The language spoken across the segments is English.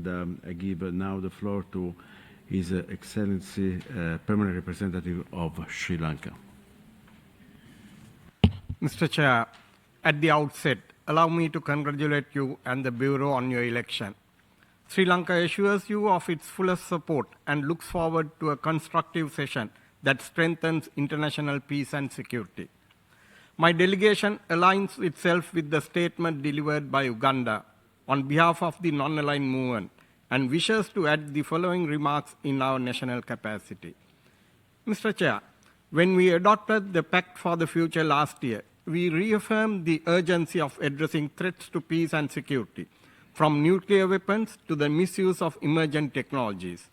and I give now the floor to His Excellency, Permanent Representative of Sri Lanka. Mr. Chair, at the outset, allow me to congratulate you and the Bureau on your election. Sri Lanka assures you of its fullest support and looks forward to a constructive session that strengthens international peace and security. My delegation aligns itself with the statement delivered by Uganda on behalf of the non-aligned movement and wishes to add the following remarks in our national capacity. Mr. Chair, when we adopted the Pact for the Future last year, we reaffirmed the urgency of addressing threats to peace and security, from nuclear weapons to the misuse of emergent technologies.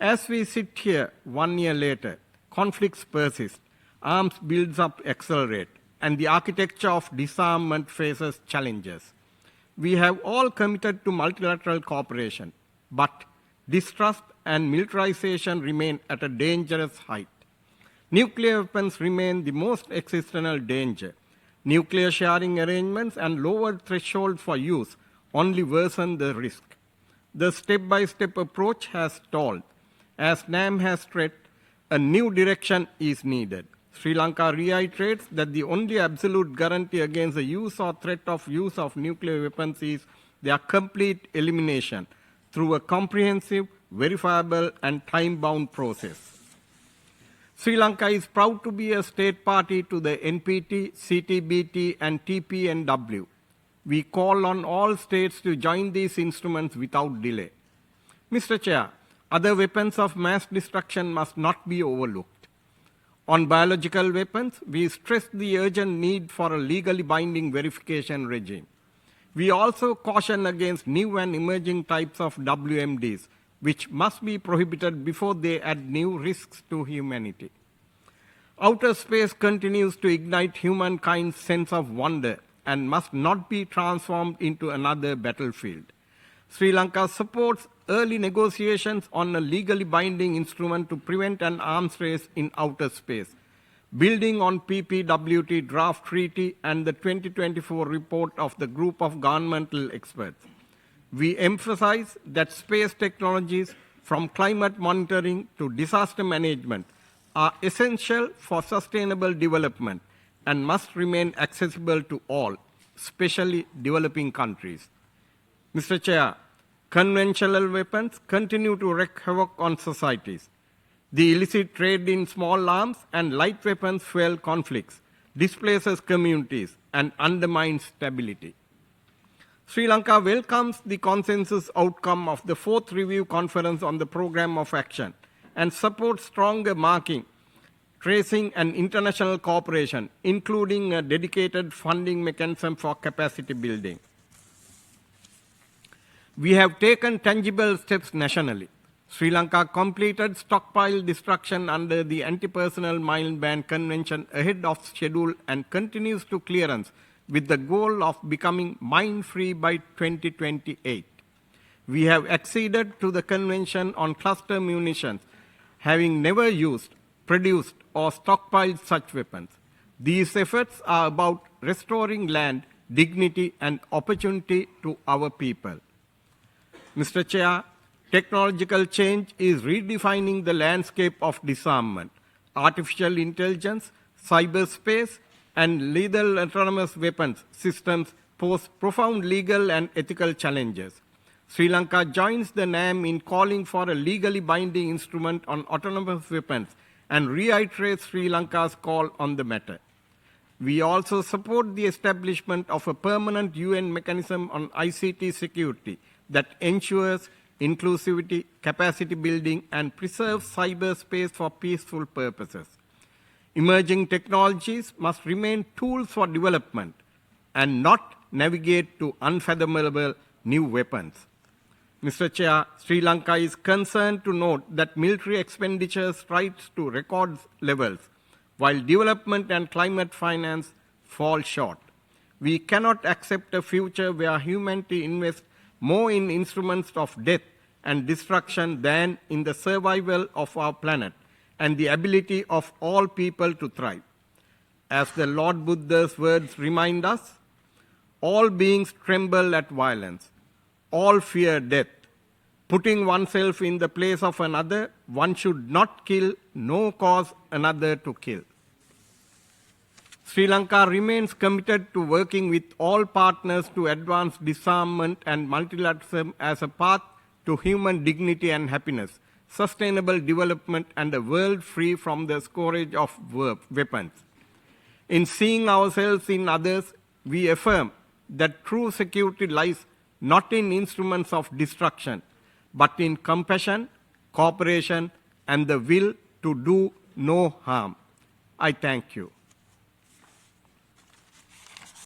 As we sit here 1 year later, conflicts persist, arms build-up accelerate, and the architecture of disarmament faces challenges. We have all committed to multilateral cooperation, but distrust and militarization remain at a dangerous height. Nuclear weapons remain the most existential danger. Nuclear sharing arrangements and lowered thresholds for use only worsen the risk. The step-by-step approach has stalled. As NAM has stressed, a new direction is needed. Sri Lanka reiterates that the only absolute guarantee against the use or threat of use of nuclear weapons is their complete elimination through a comprehensive, verifiable, and time-bound process. Sri Lanka is proud to be a state party to the NPT, CTBT, and TPNW. We call on all states to join these instruments without delay. Mr. Chair, other weapons of mass destruction must not be overlooked. On biological weapons, we stress the urgent need for a legally binding verification regime. We also caution against new and emerging types of WMDs, which must be prohibited before they add new risks to humanity. Outer space continues to ignite humankind's sense of wonder and must not be transformed into another battlefield. Sri Lanka supports early negotiations on a legally binding instrument to prevent an arms race in outer space, building on PPWT draft treaty and the 2024 report of the group of governmental experts. We emphasize that space technologies, from climate monitoring to disaster management, are essential for sustainable development and must remain accessible to all, especially developing countries. Mr. Chair, conventional weapons continue to wreak havoc on societies. The illicit trade in small arms and light weapons fuel conflicts, displaces communities, and undermines stability. Sri Lanka welcomes the consensus outcome of the 4th Review Conference on the Programme of Action and supports stronger marking, tracing, and international cooperation, including a dedicated funding mechanism for capacity building. We have taken tangible steps nationally. Sri Lanka completed stockpile destruction under the Anti-Personnel Mine Ban Convention ahead of schedule and continues to clearance with the goal of becoming mine-free by 2028. We have acceded to the Convention on Cluster Munitions, having never used, produced, or stockpiled such weapons. These efforts are about restoring land, dignity, and opportunity to our people. Mr. Chair, technological change is redefining the landscape of disarmament. Artificial intelligence, cyberspace, and lethal autonomous weapons systems pose profound legal and ethical challenges. Sri Lanka joins the NAM in calling for a legally binding instrument on autonomous weapons and reiterates Sri Lanka's call on the matter. We also support the establishment of a permanent UN mechanism on ICT security that ensures inclusivity, capacity building, and preserves cyberspace for peaceful purposes. Emerging technologies must remain tools for development and not navigate to unfathomable new weapons. Mr. Chair, Sri Lanka is concerned to note that military expenditures rise to record levels, while development and climate finance fall short. We cannot accept a future where humanity invests more in instruments of death and destruction than in the survival of our planet and the ability of all people to thrive. As the Lord Buddha's words remind us, all beings tremble at violence, all fear death, Putting oneself in the place of another, one should not kill, nor cause another to kill. Sri Lanka remains committed to working with all partners to advance disarmament and multilateralism as a path to human dignity and happiness, sustainable development, and a world free from the scourge of weapons. In seeing ourselves in others, we affirm that true security lies not in instruments of destruction, but in compassion, cooperation, and the will to do no harm. I thank you.